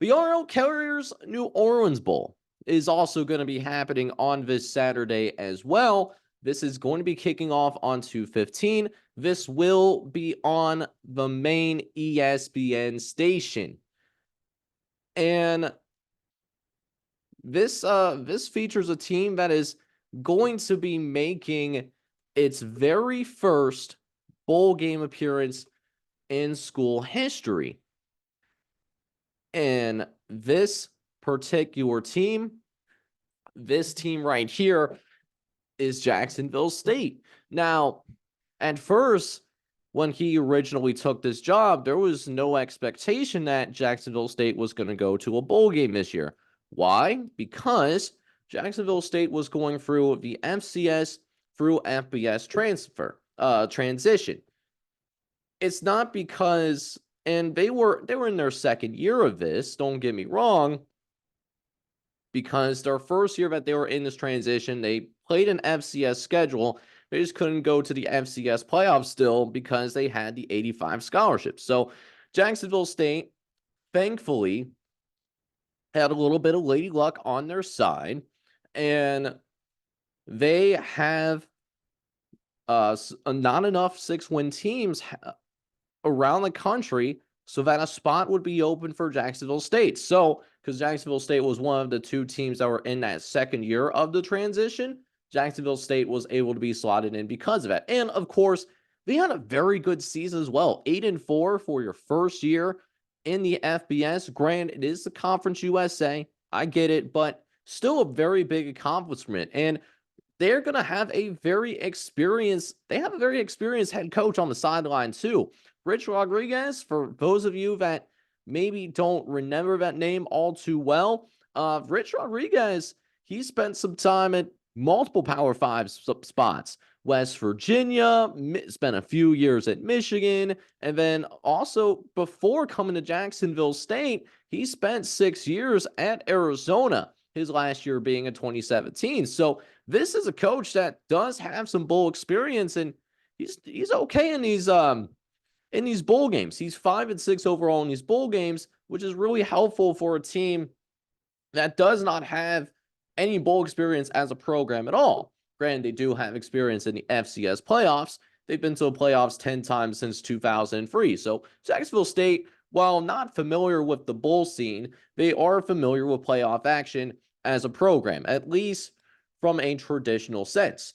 The RL Carriers New Orleans Bowl is also going to be happening on this Saturday as well. This is going to be kicking off on 2:15. This will be on the main ESPN station. And this features a team that is going to be making its very first bowl game appearance in school history. And this particular team, this team right here, is Jacksonville State. Now, at first, when he originally took this job, there was no expectation that Jacksonville State was going to go to a bowl game this year. Why? Because Jacksonville State was going through the FCS through FBS transition. It's not because, and they were in their second year of this, don't get me wrong, because their first year that they were in this transition, they played an FCS schedule. They just couldn't go to the FCS playoffs still because they had the 85 scholarships. So Jacksonville State, thankfully, had a little bit of lady luck on their side, and they have not enough 6-win teams around the country so that a spot would be open for Jacksonville State. So, because Jacksonville State was one of the two teams that were in that second year of the transition, Jacksonville State was able to be slotted in because of it. And of course, they had a very good season as well. 8-4 for your first year in the FBS. Granted, it is the Conference USA. I get it, but still a very big accomplishment. And they're going to have a very experienced head coach on the sideline too. Rich Rodriguez, for those of you that maybe don't remember that name all too well, Rich Rodriguez, he spent some time at multiple Power 5 spots. West Virginia, spent a few years at Michigan, and then also before coming to Jacksonville State, he spent 6 years at Arizona, his last year being in 2017. So this is a coach that does have some bowl experience, and he's okay in these bowl games. He's 5-6 overall in these bowl games, which is really helpful for a team that does not have any bowl experience as a program at all. Granted, they do have experience in the FCS playoffs. They've been to the playoffs 10 times since 2003. So Jacksonville State, while not familiar with the bowl scene, they are familiar with playoff action as a program, at least from a traditional sense.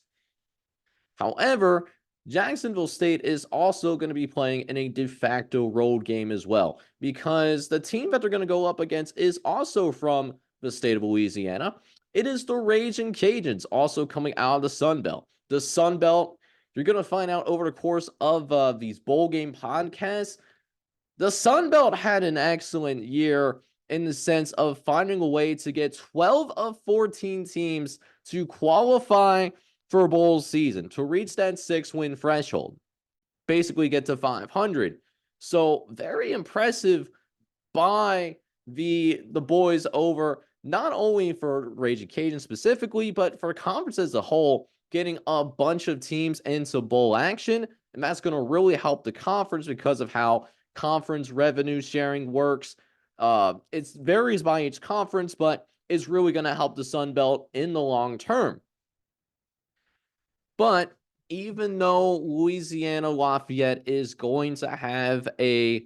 However, Jacksonville State is also going to be playing in a de facto road game as well, because the team that they're going to go up against is also from the state of Louisiana. It is the Raging Cajuns, also coming out of the Sun Belt. The Sun Belt, you're going to find out over the course of these bowl game podcasts, the Sun Belt had an excellent year in the sense of finding a way to get 12 of 14 teams to qualify for a bowl season, to reach that 6-win threshold, basically get to 500. So very impressive by the boys over, not only for Raging Cajun specifically, but for conference as a whole, getting a bunch of teams into bowl action. And that's going to really help the conference because of how conference revenue sharing works. It varies by each conference, but it's really going to help the Sun Belt in the long term. But even though Louisiana Lafayette is going to have a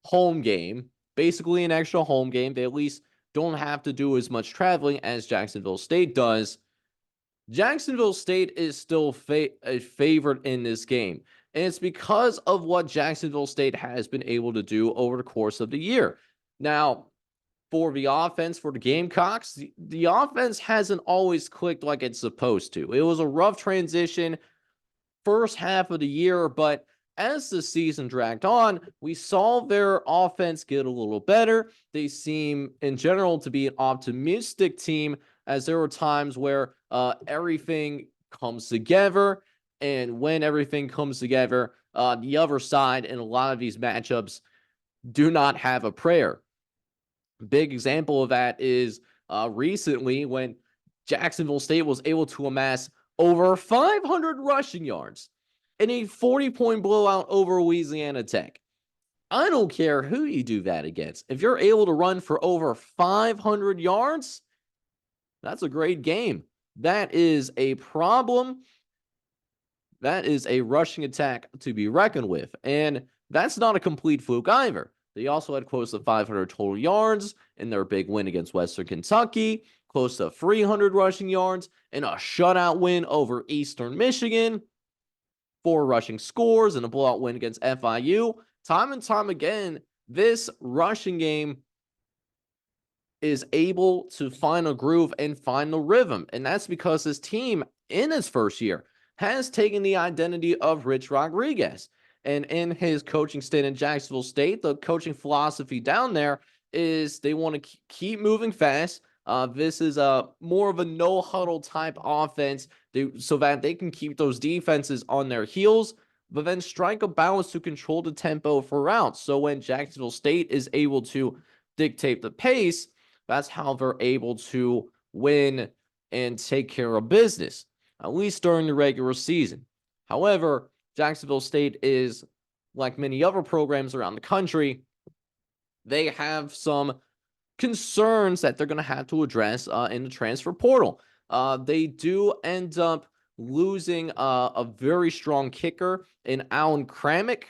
home game, basically an extra home game, they at least don't have to do as much traveling as Jacksonville State does. Jacksonville State is still a favorite in this game. And it's because of what Jacksonville State has been able to do over the course of the year. Now, for the offense, for the Gamecocks, the offense hasn't always clicked like it's supposed to. It was a rough transition first half of the year, but as the season dragged on, we saw their offense get a little better. They seem, in general, to be an optimistic team, as there were times where everything comes together, and when everything comes together, the other side in a lot of these matchups do not have a prayer. Big example of that is recently when Jacksonville State was able to amass over 500 rushing yards in a 40-point blowout over Louisiana Tech. I don't care who you do that against. If you're able to run for over 500 yards, that's a great game. That is a problem. That is a rushing attack to be reckoned with. And that's not a complete fluke either. They also had close to 500 total yards in their big win against Western Kentucky, close to 300 rushing yards, and a shutout win over Eastern Michigan, 4 rushing scores, and a blowout win against FIU. Time and time again, this rushing game is able to find a groove and find the rhythm. And that's because this team in his first year has taken the identity of Rich Rodriguez. And in his coaching stint in Jacksonville State, the coaching philosophy down there is they want to keep moving fast. This is a more of a no huddle type offense so that they can keep those defenses on their heels, but then strike a balance to control the tempo for routes. So when Jacksonville State is able to dictate the pace, that's how they're able to win and take care of business, at least during the regular season. However, Jacksonville State is, like many other programs around the country, they have some concerns that they're going to have to address in the transfer portal. They do end up losing a very strong kicker in Alan Kramick.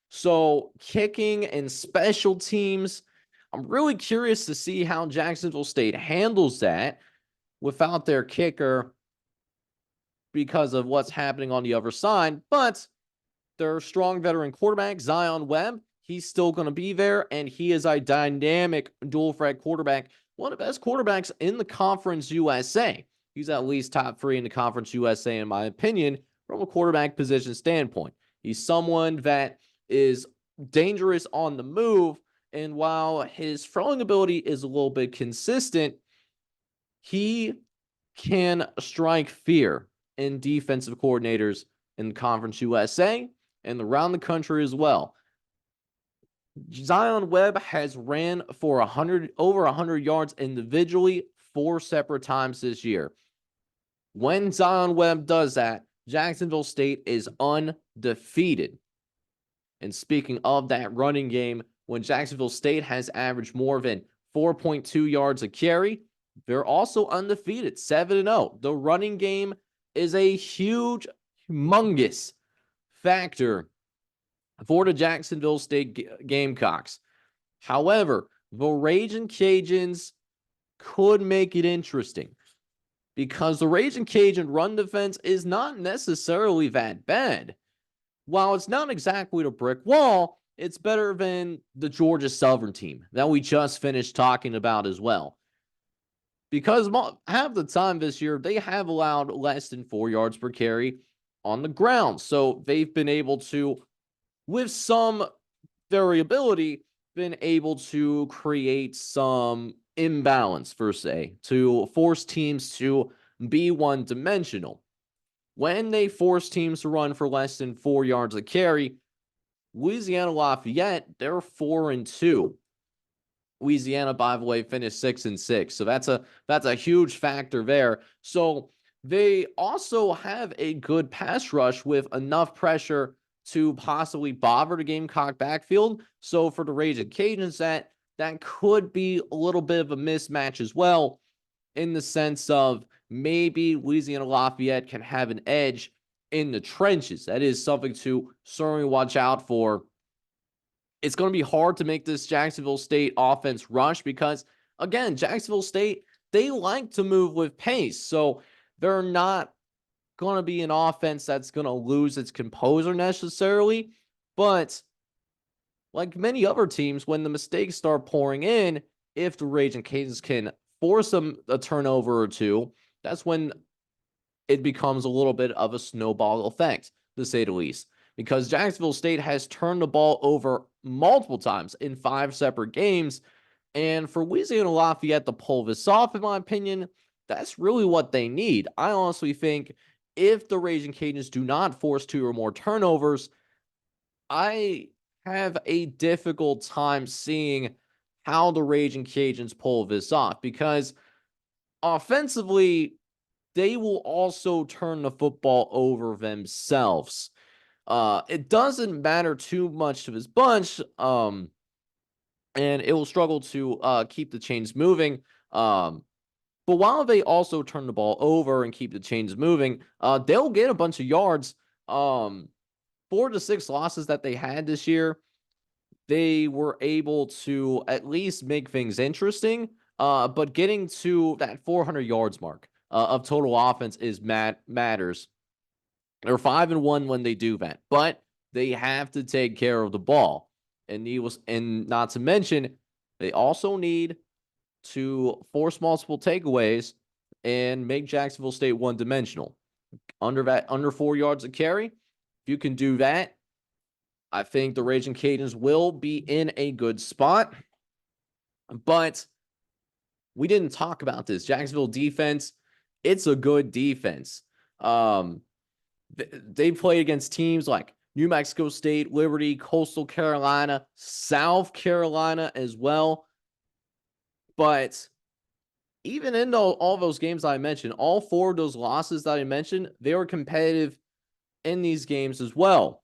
So kicking and special teams, I'm really curious to see how Jacksonville State handles that without their kicker because of what's happening on the other side. But their strong veteran quarterback, Zion Webb, he's still going to be there, and he is a dynamic dual threat quarterback, one of the best quarterbacks in the Conference USA. He's at least top 3 in the Conference USA, in my opinion, from a quarterback position standpoint. He's someone that is dangerous on the move, and while his throwing ability is a little bit consistent, he can strike fear in defensive coordinators in Conference USA and around the country as well. Zion Webb has ran for over 100 yards individually 4 separate times this year. When Zion Webb does that, Jacksonville State is undefeated. And speaking of that running game, when Jacksonville State has averaged more than 4.2 yards a carry, they're also undefeated, 7-0. The running game is a huge, humongous factor for the Jacksonville State Gamecocks. However, the Ragin' Cajuns could make it interesting because the Ragin' Cajun run defense is not necessarily that bad. While it's not exactly a brick wall, it's better than the Georgia Southern team that we just finished talking about as well. Because half the time this year, they have allowed less than 4 yards per carry on the ground. So they've been able to, with some variability, been able to create some imbalance, per se, to force teams to be one-dimensional. When they force teams to run for less than 4 yards a carry, Louisiana Lafayette, they're 4-2. Louisiana, by the way, finished 6-6. So that's a huge factor there. So they also have a good pass rush with enough pressure to possibly bother the Gamecock backfield. So for the Ragin' Cajuns, that could be a little bit of a mismatch as well, in the sense of maybe Louisiana Lafayette can have an edge in the trenches. That is something to certainly watch out for. It's going to be hard to make this Jacksonville State offense rush because, again, Jacksonville State, they like to move with pace. So they're not going to be an offense that's going to lose its composure necessarily. But like many other teams, when the mistakes start pouring in, if the Ragin' Cajuns can force a turnover or two, that's when it becomes a little bit of a snowball effect, to say the least. Because Jacksonville State has turned the ball over multiple times in 5 separate games. And for Louisiana Lafayette to pull this off, in my opinion, that's really what they need. I honestly think if the Ragin' Cajuns do not force 2 or more turnovers, I have a difficult time seeing how the Ragin' Cajuns pull this off. Because offensively, they will also turn the football over themselves. It doesn't matter too much to his bunch, and it will struggle to keep the chains moving. But while they also turn the ball over and keep the chains moving, they'll get a bunch of yards. 4 to 6 losses that they had this year, they were able to at least make things interesting. But getting to that 400 yards mark of total offense is matters. They're 5-1 when they do that, but they have to take care of the ball. And not to mention, they also need to force multiple takeaways and make Jacksonville State one-dimensional. Under 4 yards a carry, if you can do that, I think the Raging Cajuns will be in a good spot. But we didn't talk about this. Jacksonville defense, it's a good defense. They played against teams like New Mexico State, Liberty, Coastal Carolina, South Carolina as well. But even in all those games I mentioned, all 4 of those losses that I mentioned, they were competitive in these games as well.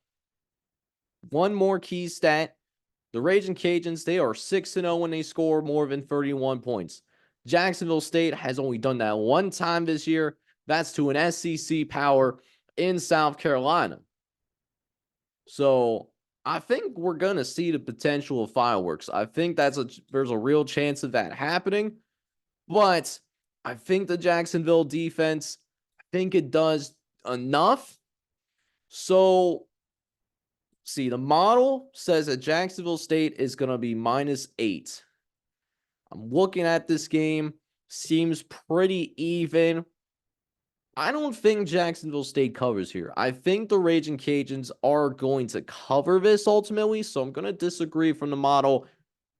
One more key stat. The Raging Cajuns, they are 6-0 when they score more than 31 points. Jacksonville State has only done that one time this year. That's to an SEC power in South Carolina. So I think we're going to see the potential of fireworks. I think there's a real chance of that happening. But I think the Jacksonville defense, I think it does enough. So, see, the model says that Jacksonville State is going to be -8. I'm looking at this game. Seems pretty even. I don't think Jacksonville State covers here. I think the Raging Cajuns are going to cover this ultimately, so I'm going to disagree from the model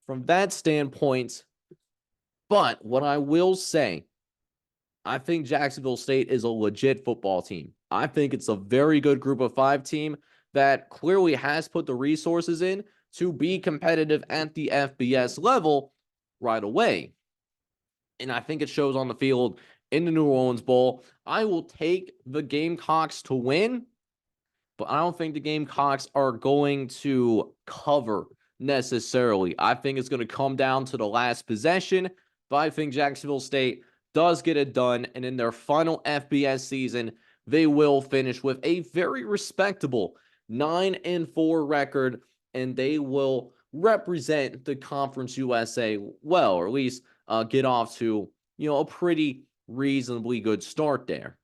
from that standpoint. But what I will say, I think Jacksonville State is a legit football team. I think it's a very good group of 5 team that clearly has put the resources in to be competitive at the FBS level right away. And I think it shows on the field in the New Orleans Bowl. I will take the Gamecocks to win, but I don't think the Gamecocks are going to cover necessarily. I think it's going to come down to the last possession, but I think Jacksonville State does get it done, and in their final FBS season, they will finish with a very respectable 9-4 record, and they will represent the Conference USA well, or at least get off to a pretty reasonably good start there.